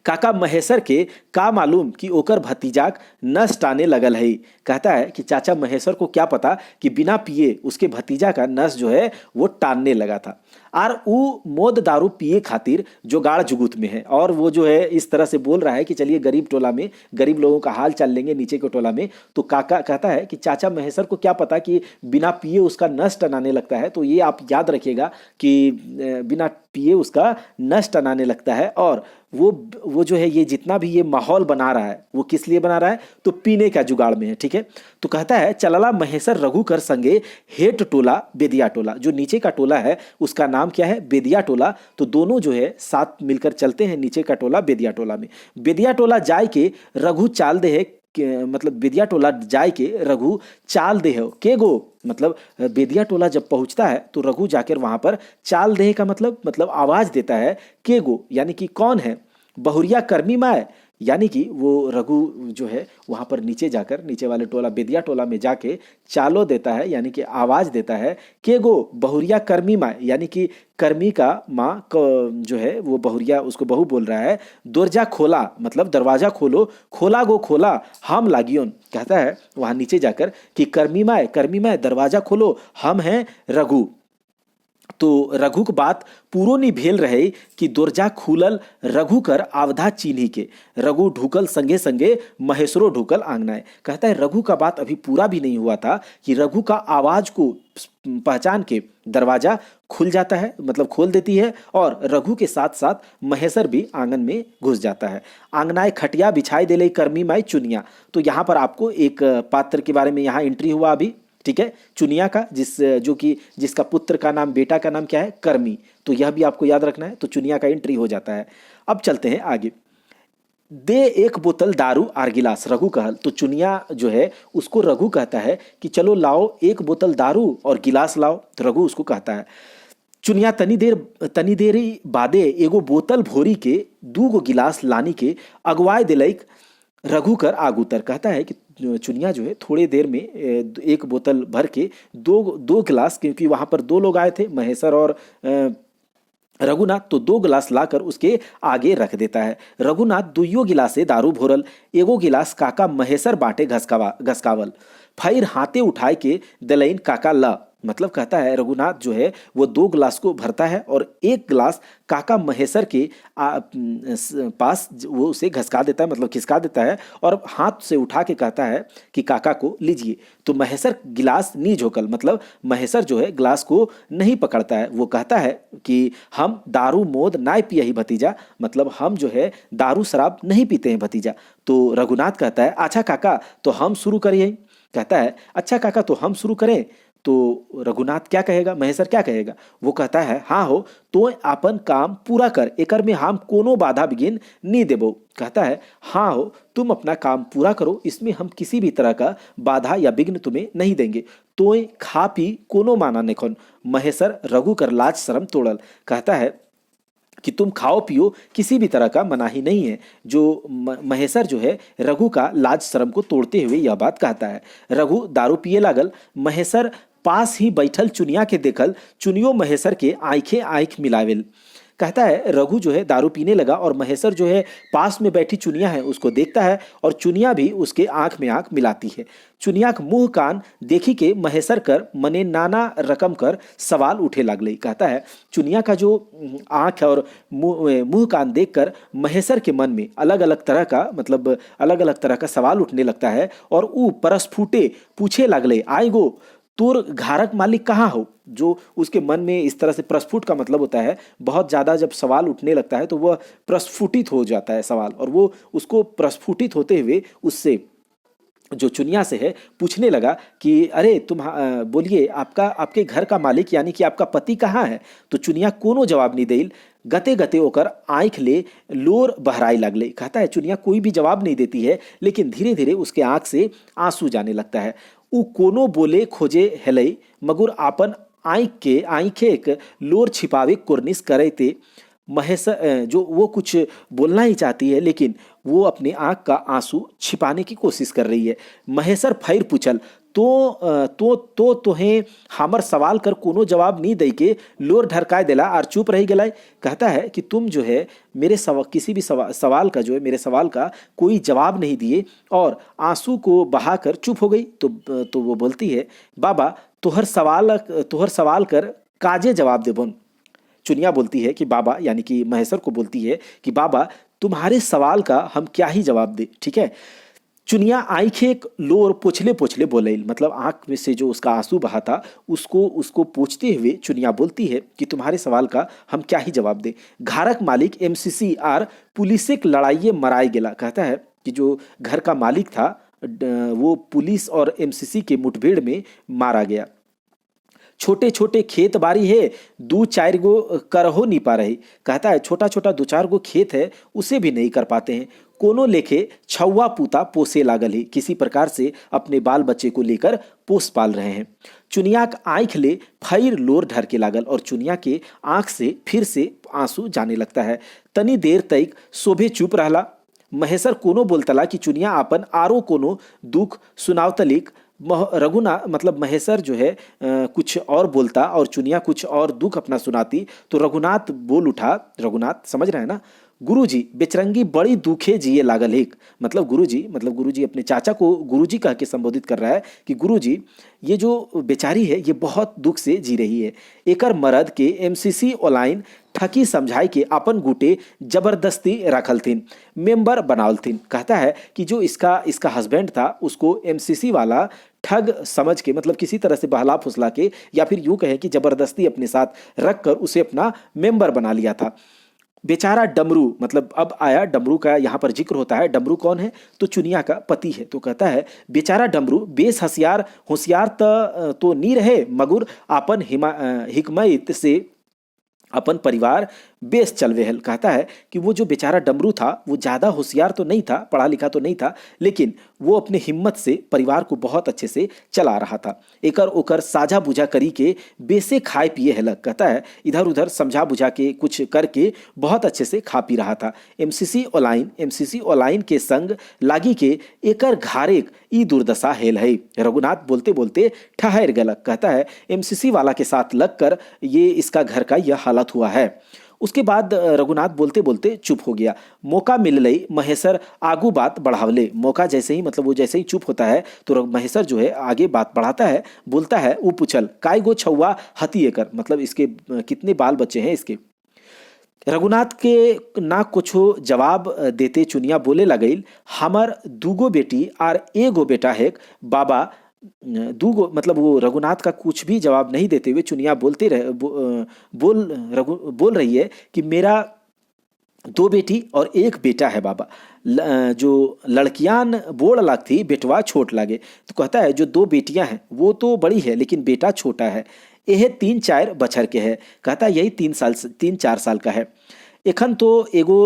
S1: काका महेश्वर के का मालूम कि ओकर भतीजाक नस टाने लगल है। कहता है कि चाचा महेश्वर को क्या पता कि बिना पिए उसके भतीजा का नस जो है वो टानने लगा था। और वो मोद दारू पिए खातिर जुगाड़ जुगुत में है और वो जो है इस तरह से बोल रहा है कि चलिए गरीब टोला में गरीब लोगों का हाल चाल लेंगे नीचे के टोला में। तो काका कहता है कि चाचा महेश्वर को क्या पता कि बिना पिए उसका नस टनाने लगता है। तो ये आप याद रखिएगा कि बिना पिए उसका नस टनाने लगता है। और वो जो है ये जितना भी ये माहौल बना रहा है वो किस लिए बना रहा है, तो पीने का जुगाड़ में है। ठीक है, तो कहता है चलला महेश्वर रघु कर संगे हेठ टोला बेदिया टोला। जो नीचे का टोला है उसका नाम क्या है, बेदिया टोला। तो दोनों जो है साथ मिलकर चलते हैं नीचे का टोला बेदिया टोला में। बेदिया टोला जाए के रघु चाल दे है मतलब बेदिया टोला जाए के रघु चाल दे हो के गो मतलब बेदिया टोला जब पहुंचता है तो रघु जाकर वहां पर चाल दे का मतलब आवाज देता है के गो यानी कि कौन है, बहुरिया कर्मी माए यानी कि वो रघु जो है वहां पर नीचे जाकर नीचे वाले टोला बेदिया टोला में जाके चालो देता है यानी कि आवाज देता है के गो बहुरिया कर्मी माँ यानी कि कर्मी का माँ जो है वो बहुरिया उसको बहू बोल रहा है। दरजा खोला मतलब दरवाजा खोलो, खोला गो खोला हम लागियोन। कहता है वहां नीचे जाकर कि कर्मी माँ दरवाजा खोलो हम हैं रघु। तो रघु की बात पूरो नहीं भेल रहे कि दरजा खुलल रघु कर आवधा चीन्ही के रघु ढुकल संगे संगे महेश्वरो ढुकल आंगनाए। कहता है रघु का बात अभी पूरा भी नहीं हुआ था कि रघु का आवाज को पहचान के दरवाजा खुल जाता है मतलब खोल देती है और रघु के साथ साथ महेश्वर भी आंगन में घुस जाता है। आंगनाए खटिया बिछाई दे ले कर्मी माई चुनिया। तो यहाँ पर आपको एक पात्र के बारे में यहाँ एंट्री हुआ अभी। ठीक है, चुनिया का जिसका पुत्र का नाम बेटा का नाम क्या है, कर्मी। तो यह भी आपको याद रखना है। तो चुनिया का एंट्री हो जाता है। अब चलते हैं आगे। दे एक बोतल दारू आर गिलास रघु कहल। तो चुनिया जो है उसको रघु कहता है कि चलो लाओ एक बोतल दारू और गिलास लाओ। तो रघु उसको कहता है। चुनिया तनी देर बादे एगो बोतल भोरी के दूगो गिलास लानी के अगवाए दिलैक रघु कर आग उतर। कहता है कि चुनिया जो है थोड़े देर में एक बोतल भर के दो गिलास, क्योंकि वहां पर दो लोग आए थे महेश्वर और रघुनाथ, तो दो गिलास लाकर उसके आगे रख देता है। रघुनाथ दुइयो गिलासे दारू भोरल, एगो गिलास काका महेश्वर बाटे घसकावल, फिर हाथे उठाए के दलैन काका ला। मतलब कहता है रघुनाथ जो है वो दो गिलास को भरता है और एक गिलास काका महेश्वर के पास वो उसे घसका देता है मतलब खिसका देता है और हाथ से उठा के कहता है कि काका को लीजिए। तो महेश्वर गिलास नी झोकल मतलब महेश्वर जो है गिलास को नहीं पकड़ता है। वो कहता है कि हम दारू मोद ना पिए ही भतीजा, मतलब हम जो है दारू शराब नहीं पीते हैं भतीजा। तो रघुनाथ कहता है अच्छा काका तो हम शुरू करिए। कहता है अच्छा काका तो हम शुरू करें। तो रघुनाथ क्या कहेगा, महेश्वर क्या कहेगा? वो कहता है हाँ हो तो अपन काम पूरा कर, एकर में हम कोनो बाधा बिगिन नहीं देबो। कहता है हाँ हो तुम अपना काम पूरा करो, इसमें हम किसी भी तरह का बाधा या विघ्न तुम्हें नहीं देंगे। तो खा पी कोनो माना नेखन। महेश्वर रघु कर लाज शर्म तोड़ल। कहता है कि तुम खाओ पियो, किसी भी तरह का मनाही नहीं है। जो महेश्वर जो है रघु का लाज शर्म को तोड़ते हुए यह बात कहता है। रघु दारू पिए लागल। महेश्वर पास ही बैठल चुनिया के देखल, चुनियो महेश्वर के आंखें आंख मिलावेल। कहता है रघु जो है दारू पीने लगा और महेश्वर जो है पास में बैठी चुनिया है उसको देखता है और चुनिया भी उसके आंख में आंख मिलाती है। चुनिया का मुंह कान देखी के महेश्वर कर मने नाना रकम कर सवाल उठे लागले। कहता है चुनिया का जो आंख और मुंह कान देखकर महेश्वर के मन में अलग अलग तरह का सवाल उठने लगता है और वो परस्फुटे पूछे लागले आए गो तोर घारक मालिक कहाँ हो। जो उसके मन में इस तरह से प्रस्फुट का मतलब होता है बहुत ज़्यादा जब सवाल उठने लगता है तो वह प्रस्फुटित हो जाता है सवाल, और वो उसको प्रस्फुटित होते हुए उससे जो चुनिया से है पूछने लगा कि अरे तुम बोलिए आपके घर का मालिक यानी कि आपका पति कहाँ है। तो चुनिया कोनो जवाब नहीं देल। गते गते ओकर आँख ले लोर बहराई लगले। कहता है चुनिया कोई भी जवाब नहीं देती है लेकिन धीरे धीरे उसके आँख से आंसू जाने लगता है। उ कोनो बोले खोजे हेलै मगर आपन आंखें एक लोर छिपावे कोर्निस करे थे। महेसर जो वो कुछ बोलना ही चाहती है, लेकिन वो अपनी आंख का आंसू छिपाने की कोशिश कर रही है। महेसर फिर पूछल, तो तोहें हमर सवाल कर कोनो जवाब नहीं दे के लोर ढरकाए देला और चुप रह गेला। कहता है कि तुम जो है मेरे किसी भी सवाल का जो है मेरे सवाल का कोई जवाब नहीं दिए और आंसू को बहाकर चुप हो गई। तो वो बोलती है, बाबा तोहर सवाल कर काजे जवाब देबन। चुनिया बोलती है कि बाबा, यानी कि महेसर को बोलती है कि बाबा तुम्हारे सवाल का हम क्या ही जवाब दे, ठीक है। चुनिया आंखें एक लोर पोछले पोछले बोले, मतलब आंख में से जो उसका आंसू बहा था उसको पोछते हुए चुनिया बोलती है कि तुम्हारे सवाल का हम क्या ही जवाब दे। घरक मालिक एमसीसी आर पुलिस एक लड़ाई मराई गेला। कहता है कि जो घर का मालिक था वो पुलिस और एमसीसी के मुठभेड़ में मारा गया। छोटे छोटे खेत बाड़ी है, दो चार गो कर हो नहीं पा रही। कहता है छोटा छोटा दो चार गो खेत है उसे भी नहीं कर पाते हैं। कोनो लेखे छौवा पूता पोसे लागल है, किसी प्रकार से अपने बाल बच्चे को लेकर पोस पाल रहे हैं। चुनिया का आंख ले फिर लोर ढर के लागल और चुनिया के आंख से फिर से आंसू जाने लगता है। तनी देर तक शोभे चुप रहला। महेसर कोनो बोलतला कि चुनिया अपन आरो कोनो दुख सुनावतलिक। रघुनाथ मतलब महेसर जो है कुछ और बोलता और चुनिया कुछ और दुख अपना सुनाती तो रघुनाथ बोल उठा। रघुनाथ समझ रहे हैं ना, गुरुजी बेचरंगी बड़ी दुखे जिए लागल एक। मतलब गुरुजी अपने चाचा को गुरुजी कह के संबोधित कर रहा है कि गुरुजी ये जो बेचारी है ये बहुत दुख से जी रही है। एकर मर्द के एमसीसी ऑनलाइन ठकी समझाई के अपन गुटे जबरदस्ती रखल थीन, मेंबर बनावल थीन। कहता है कि जो इसका हस्बैंड था उसको एमसीसी वाला ठग समझ के, मतलब किसी तरह से बहला फुसला के या फिर यूं कहें कि जबरदस्ती अपने साथ रख कर उसे अपना मेंबर बना लिया था। बेचारा डमरू, मतलब अब आया डमरू का यहाँ पर जिक्र होता है। डमरू कौन है? तो चुनिया का पति है। तो कहता है बेचारा डमरू बेस होशियार तो नहीं रहे, मगर अपन हिकमत से अपन परिवार बेस चलवे हल। कहता है कि वो जो बेचारा डमरू था वो ज़्यादा होशियार तो नहीं था, पढ़ा लिखा तो नहीं था, लेकिन वो अपने हिम्मत से परिवार को बहुत अच्छे से चला रहा था। एकर ओकर साझा बुझा करी के बेसे खाए पिए हलक। कहता है इधर उधर समझा बुझा के कुछ करके बहुत अच्छे से खा पी रहा था। एमसीसी ऑनलाइन के संग लागी के एकर घारेक ई दुर्दशा हेल है। रघुनाथ बोलते बोलते ठहर गलक। कहता है एमसीसी वाला के साथ लगकर ये इसका घर का यह हालत हुआ है। उसके बाद रघुनाथ बोलते बोलते चुप हो गया। मौका मिल लई महेसर आगू बात बढ़ावले। मौका जैसे ही, मतलब वो जैसे ही चुप होता है तो महेसर जो है आगे बात बढ़ाता है, बोलता है वो पूछल काय गो छौवा हती एकर, मतलब इसके कितने बाल बच्चे हैं इसके। रघुनाथ के ना कुछो जवाब देते चुनिया बोले लगल, हमर दूगो बेटी और एगो बेटा है बाबा। दूगो, मतलब वो रघुनाथ का कुछ भी जवाब नहीं देते हुए चुनिया बोल रही है कि मेरा दो बेटी और एक बेटा है बाबा। जो लड़कियां बोड़ लगती, बेटवा छोट लगे। तो कहता है जो दो बेटियां हैं वो तो बड़ी है लेकिन बेटा छोटा है। यह 3-4 बछर के है। कहता है यही 3-4 साल का है। एखन तो एगो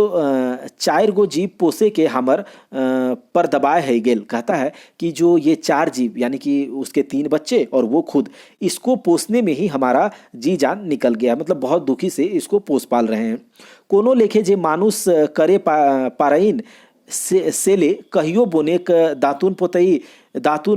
S1: 4 गो जीव पोसे के हमर पर दबाए है गेल। कहता है कि जो ये 4 जीव यानी कि उसके 3 बच्चे और वो खुद, इसको पोसने में ही हमारा जी जान निकल गया, मतलब बहुत दुखी से इसको पोस पाल रहे हैं। कोनो लेखे जे मानुस करे पारइन से ले कहियो बोने दातून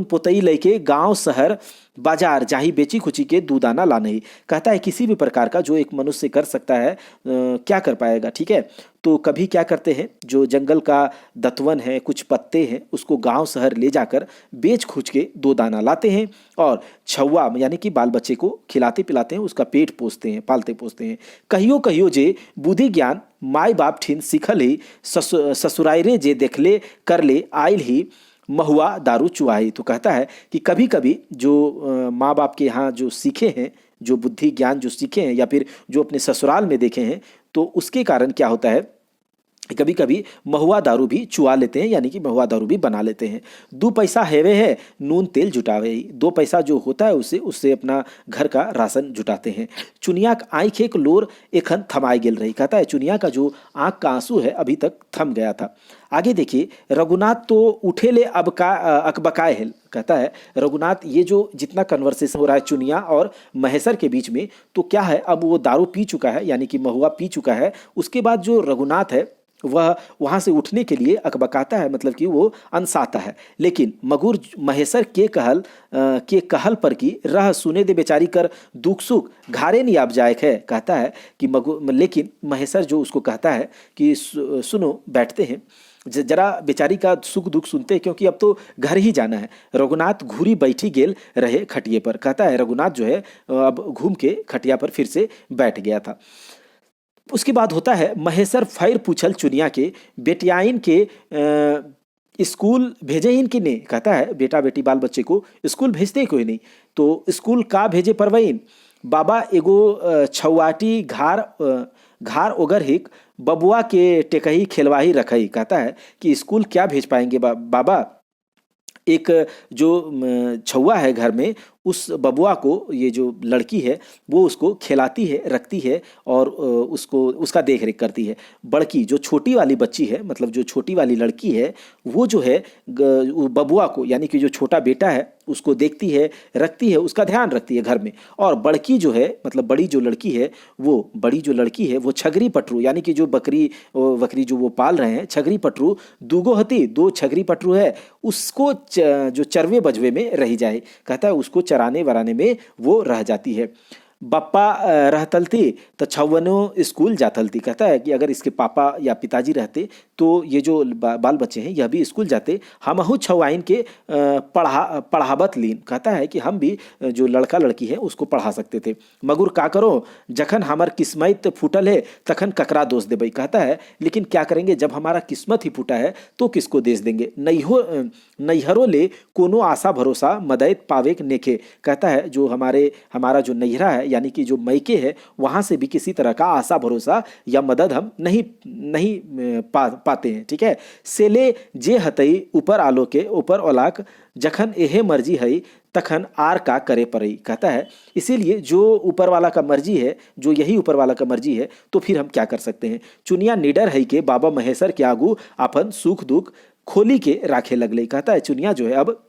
S1: पोतई लेके गांव शहर बाजार जाही बेची खुची के दूधाना लाने ही। कहता है किसी भी प्रकार का जो एक मनुष्य कर सकता है क्या कर पाएगा, ठीक है। तो कभी क्या करते हैं, जो जंगल का दतवन है, कुछ पत्ते हैं, उसको गांव शहर ले जाकर बेच खुच के दो दाना लाते हैं और छौवा यानी कि बाल बच्चे को खिलाते पिलाते हैं, उसका पेट पोसते हैं, पालते पोसते हैं। कहियो जे बुद्धि ज्ञान माई बाप ठीन सीखल ही, ससुरायरे जे देखले कर ले आयल ही महुआ दारू चुआई। तो कहता है कि कभी कभी जो माँ बाप के यहाँ जो सीखे हैं, जो बुद्धि ज्ञान जो सीखे हैं या फिर जो अपने ससुराल में देखे हैं, तो उसके कारण क्या होता है कभी कभी महुआ दारू भी चुआ लेते हैं, यानी कि महुआ दारू भी बना लेते हैं। 2 पैसा हेवे है नून तेल जुटावे ही, 2 पैसा जो होता है उससे उससे अपना घर का राशन जुटाते हैं। चुनिया आँख एक लोर एखन थमाए गेल रही, कहता है चुनिया का जो आँख का आंसू है अभी तक थम गया था। आगे देखिए, रघुनाथ तो उठे ले अब का अकबकाए है, कहता है रघुनाथ ये जो जितना कन्वर्सेशन हो रहा है चुनिया और महेसर के बीच में, तो क्या है, अब वो दारू पी चुका है, यानी कि महुआ पी चुका है। उसके बाद जो रघुनाथ है वह वहाँ से उठने के लिए अकबकाता है, मतलब कि वो अनसाता है। लेकिन मगुर महेसर के कहल पर की रह सुने दे बेचारी कर दुख सुख घारे नहीं आप जायक है, कहता है कि मगुर, लेकिन महेसर जो उसको कहता है कि सुनो बैठते हैं, जरा बेचारी का सुख दुख सुनते हैं, क्योंकि अब तो घर ही जाना है। रघुनाथ घूरी बैठी गेल रहे खटिए पर, कहता है रघुनाथ जो है अब घूम के खटिया पर फिर से बैठ गया था। उसके बाद होता है महेसर फैर पूछल चुनिया के बेटियाइन के स्कूल भेजे इन कि नहीं, कहता है बेटा बेटी बाल बच्चे को स्कूल भेजते ही कोई नहीं, तो स्कूल का भेजे परवईन। बाबा एगो छौआटी घार ओगर हिक बबुआ के टेकही खेलवाही रखई, कहता है कि स्कूल क्या भेज पाएंगे बाबा, एक जो छौआ है घर में, उस बबुआ को ये जो लड़की है वो उसको खिलाती है, रखती है और उसको उसका देख रेख करती है। बड़की जो छोटी वाली बच्ची है, मतलब जो छोटी वाली लड़की है, वो जो है बबुआ को, यानी कि जो छोटा बेटा है उसको देखती है, रखती है, उसका ध्यान रखती है घर में। और बड़की जो है, मतलब बड़ी जो लड़की है, वो छगरी पटरू, यानी कि जो बकरी जो वो पाल रहे हैं, छगरी पटरू दूगो हती, 2 छगरी पटरू है, उसको जो चरवे बजवे में रही जाए, कहता है उसको चराने वराने में वो रह जाती है। बप्पा रहतलती तो छवनो स्कूल जातलती, कहता है कि अगर इसके पापा या पिताजी रहते तो ये जो बाल बच्चे हैं यह भी स्कूल जाते। हमहु छवाइन के पढ़ावत लीन, कहता है कि हम भी जो लड़का लड़की है उसको पढ़ा सकते थे। मगुर का करो जखन हमार किस्मत फूटल है तखन ककरा दोष देबई, कहता है लेकिन क्या करेंगे, जब हमारा किस्मत ही फूटा है तो किसको देश देंगे। नैहरों ले कोनो आशा भरोसा मदद पावे नेखे, कहता है जो हमारा जो नैहरा है, यानी कि जो मैके है, वहां से भी किसी तरह का आशा भरोसा या मदद हम नहीं पाते हैं। ठीक है, सेले जे हतई ऊपर आलो के ऊपर ओलाक जखन एहे मर्जी है तखन आर का करे पड़ई, कहता है इसीलिए जो ऊपर वाला का मर्जी है, जो यही ऊपर वाला का मर्जी है, तो फिर हम क्या कर सकते हैं। चुनिया निडर है के बाबा महेसर के आगू अपन सुख दुख खोली के राखे लगले, कहता है चुनिया जो है अब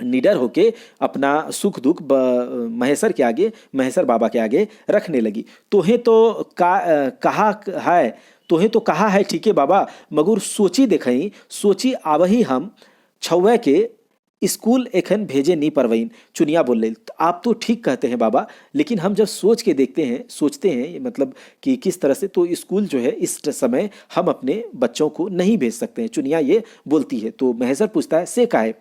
S1: निडर होके अपना सुख दुख महेसर के आगे, महेसर बाबा के आगे रखने लगी। तोहे तो कहा है ठीक है बाबा, मगुर सोची देखई, सोची आवही हम छौवे के स्कूल एखन भेजे नहीं परवईन। चुनिया बोल रहे आप तो ठीक कहते हैं बाबा, लेकिन हम जब सोच के देखते हैं, सोचते हैं मतलब कि किस तरह से, तो स्कूल जो है इस समय हम अपने बच्चों को नहीं भेज सकते हैं। चुनिया ये बोलती है तो महेसर पूछता है से काहे।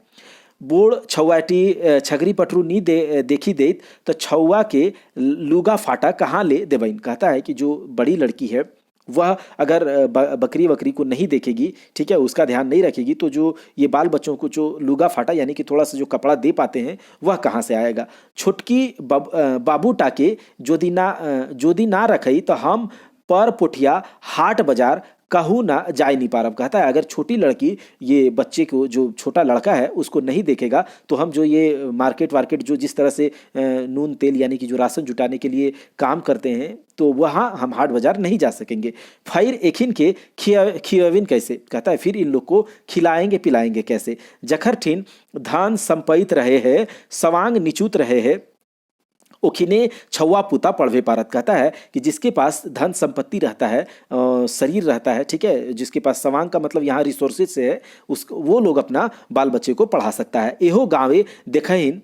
S1: बोड़ छौआटी छगरी पटरू नी देखी देत तो छौआ के लूगा फाटा कहाँ ले देबईन, कहता है कि जो बड़ी लड़की है वह अगर बकरी को नहीं देखेगी, ठीक है, उसका ध्यान नहीं रखेगी, तो जो ये बाल बच्चों को जो लूगा फाटा यानी कि थोड़ा सा जो कपड़ा दे पाते हैं वह कहाँ से आएगा। छोटकी बाबू टाके जोदी ना रखई तो हम पर पुठिया हाट बाजार कहूँ ना जाए नहीं पारब, कहता है अगर छोटी लड़की ये बच्चे को, जो छोटा लड़का है उसको नहीं देखेगा तो हम जो ये मार्केट जो जिस तरह से नून तेल यानी कि जो राशन जुटाने के लिए काम करते हैं, तो वहाँ हम हाट बाजार नहीं जा सकेंगे। फिर एखिन के खियाविन कैसे, कहता है फिर इन लोग को खिलाएंगे पिलाएंगे कैसे। जखर ठिन धान संपैत रहे हैं, सवांग निचुत रहे हैं, ओखिने छौआ पुता पढ़वे पारत, कहता है कि जिसके पास धन संपत्ति रहता है, शरीर रहता है, ठीक है, जिसके पास सवांग का मतलब यहाँ रिसोर्सेज से है, वो लोग अपना बाल बच्चे को पढ़ा सकता है। एहो गाँवे देखहिन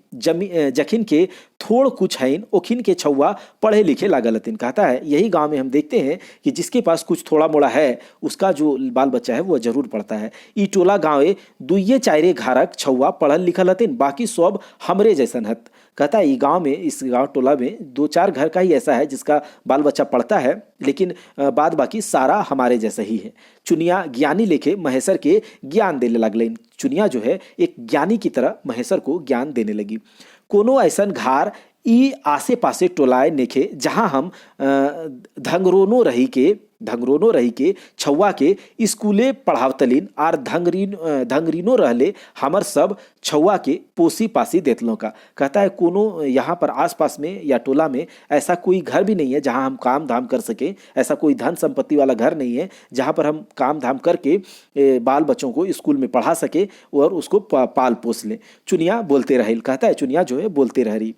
S1: जखिन के थोड़ कुछ हैन ओखिन के छौआ पढ़े लिखे लागलतिन, कहता है यही गांव में हम देखते हैं कि जिसके पास कुछ थोड़ा मोड़ा है उसका जो बाल बच्चा है वो जरूर पढ़ता है। ई टोला गाँवे दुइये चारे घारक छौआ पढ़ल लिखल हतिन, बाकी सब हमरे जैसन हत, कहता है गांव में, इस गांव टोला में 2-4 घर का ही ऐसा है जिसका बाल बच्चा पढ़ता है, लेकिन बाद बाकी सारा हमारे जैसा ही है। चुनिया ज्ञानी लेके महेसर के ज्ञान देने लगले। चुनिया जो है एक ज्ञानी की तरह महेसर को ज्ञान देने लगी। कोनो ऐसन घार ई आसे पासे टोलाए नेखे जहां हम धंगरोनो रही के छौवा के स्कूले पढ़ावतलीन आर धंगरीनो रहले हमर सब छौवा के पोसी पासी देतलों का। कहता है कोनो यहाँ पर आसपास में या टोला में ऐसा कोई घर भी नहीं है जहाँ हम काम धाम कर सकें, ऐसा कोई धन संपत्ति वाला घर नहीं है जहाँ पर हम काम धाम करके बाल बच्चों को स्कूल में पढ़ा सके और उसको पाल पोस लें। चुनिया बोलते रहे, कहता है चुनिया जो है बोलते रह रही।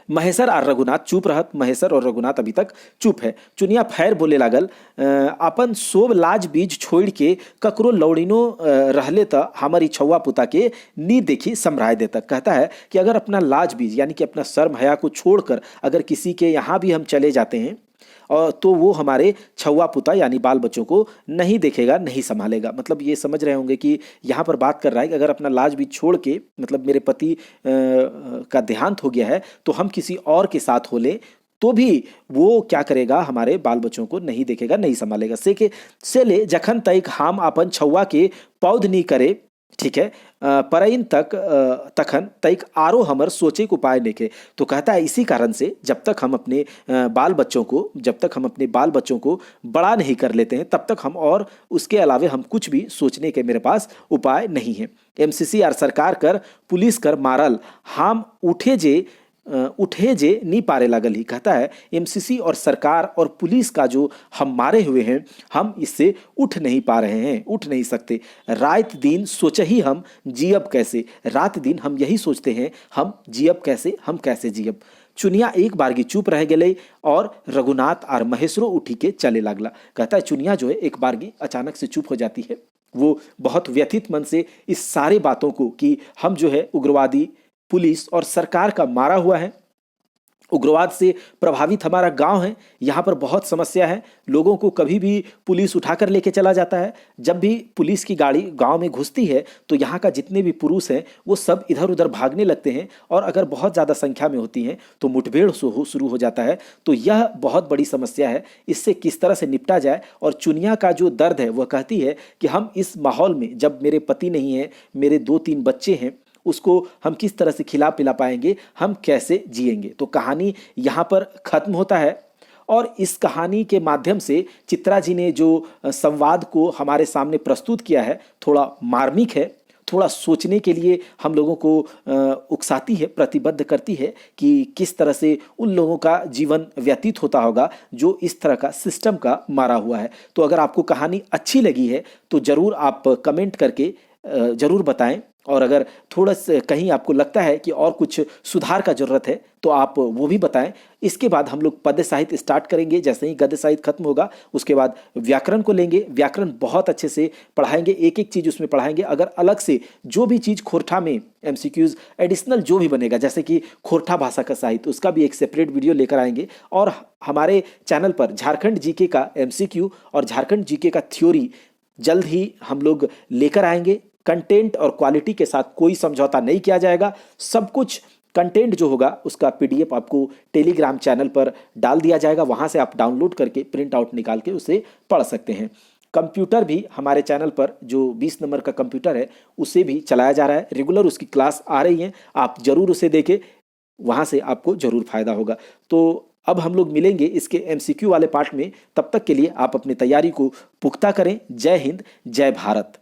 S1: महेशर और रघुनाथ चुप रहत। महेशर और रघुनाथ अभी तक चुप है। चुनिया फैर बोले लागल, अपन सोब लाज बीज छोड़ के ककरो लौड़िनो रहले त हमारी छौवा पुता के नी देखी समराय देता। कहता है कि अगर अपना लाज बीज यानी कि अपना शर्म हया को छोड़कर अगर किसी के यहाँ भी हम चले जाते हैं और तो वो हमारे छौवा पुता यानी बाल बच्चों को नहीं देखेगा, नहीं संभालेगा। ये समझ रहे होंगे कि यहाँ पर बात कर रहा है कि अगर अपना लाज भी छोड़ के मेरे पति का देहांत हो गया है तो हम किसी और के साथ हो ले तो भी वो क्या करेगा, हमारे बाल बच्चों को नहीं देखेगा, नहीं संभालेगा। से ले जखन तक हम अपन छौवा के पौध नहीं करे, ठीक है, परइन तखन तक आरो हमर सोचे को उपाय नेके। तो कहता है इसी कारण से जब तक हम अपने बाल बच्चों को बड़ा नहीं कर लेते हैं तब तक हम और उसके अलावे हम कुछ भी सोचने के मेरे पास उपाय नहीं है। एमसीसी और सरकार कर पुलिस कर मारल हम उठे जे नहीं पारे लागल ही। कहता है एमसीसी और सरकार और पुलिस का जो हम मारे हुए हैं हम इससे उठ नहीं पा रहे हैं, उठ नहीं सकते। रात दिन सोच ही हम जियब कैसे, रात दिन हम यही सोचते हैं हम जियब कैसे, हम कैसे जियब। चुनिया एक बार की चुप रह गए और रघुनाथ और महेशरो उठी के चले लागला। कहता है चुनिया जो है एक बार की अचानक से चुप हो जाती है। वो बहुत व्यथित मन से इस सारे बातों को कि हम जो है उग्रवादी पुलिस और सरकार का मारा हुआ है, उग्रवाद से प्रभावित हमारा गांव है, यहाँ पर बहुत समस्या है, लोगों को कभी भी पुलिस उठाकर लेके चला जाता है। जब भी पुलिस की गाड़ी गांव में घुसती है तो यहाँ का जितने भी पुरुष हैं वो सब इधर उधर भागने लगते हैं और अगर बहुत ज़्यादा संख्या में होती हैं तो मुठभेड़ शुरू हो जाता है। तो यह बहुत बड़ी समस्या है, इससे किस तरह से निपटा जाए। और चुनिया का जो दर्द है वह कहती है कि हम इस माहौल में जब मेरे पति नहीं है, मेरे 2-3 बच्चे हैं, उसको हम किस तरह से खिला पिला पाएंगे, हम कैसे जिएंगे। तो कहानी यहाँ पर खत्म होता है और इस कहानी के माध्यम से चित्रा जी ने जो संवाद को हमारे सामने प्रस्तुत किया है थोड़ा मार्मिक है, थोड़ा सोचने के लिए हम लोगों को उकसाती है, प्रतिबद्ध करती है कि किस तरह से उन लोगों का जीवन व्यतीत होता होगा जो इस तरह का सिस्टम का मारा हुआ है। तो अगर आपको कहानी अच्छी लगी है तो ज़रूर आप कमेंट करके ज़रूर बताएं और अगर थोड़ा सा कहीं आपको लगता है कि और कुछ सुधार का ज़रूरत है तो आप वो भी बताएं। इसके बाद हम लोग पद्य साहित्य स्टार्ट करेंगे। जैसे ही गद्य साहित्य खत्म होगा उसके बाद व्याकरण को लेंगे। व्याकरण बहुत अच्छे से पढ़ाएंगे, एक एक चीज़ उसमें पढ़ाएंगे। अगर अलग से जो भी चीज़ खोरठा में एमसीक्यूज़ एडिशनल जो भी बनेगा, जैसे कि खोरठा भाषा का साहित्य, उसका भी एक सेपरेट वीडियो लेकर आएंगे। और हमारे चैनल पर झारखंड जीके का एमसीक्यू और झारखंड जीके का थ्योरी जल्द ही हम लोग लेकर आएंगे। कंटेंट और क्वालिटी के साथ कोई समझौता नहीं किया जाएगा। सब कुछ कंटेंट जो होगा उसका पीडीएफ आपको टेलीग्राम चैनल पर डाल दिया जाएगा, वहाँ से आप डाउनलोड करके प्रिंट आउट निकाल के उसे पढ़ सकते हैं। कंप्यूटर भी हमारे चैनल पर जो 20 नंबर का कंप्यूटर है उसे भी चलाया जा रहा है, रेगुलर उसकी क्लास आ रही है, आप ज़रूर उसे देखें, वहाँ से आपको ज़रूर फायदा होगा। तो अब हम लोग मिलेंगे इसके एमसीक्यू वाले पार्ट में, तब तक के लिए आप अपनी तैयारी को पुख्ता करें। जय हिंद, जय भारत।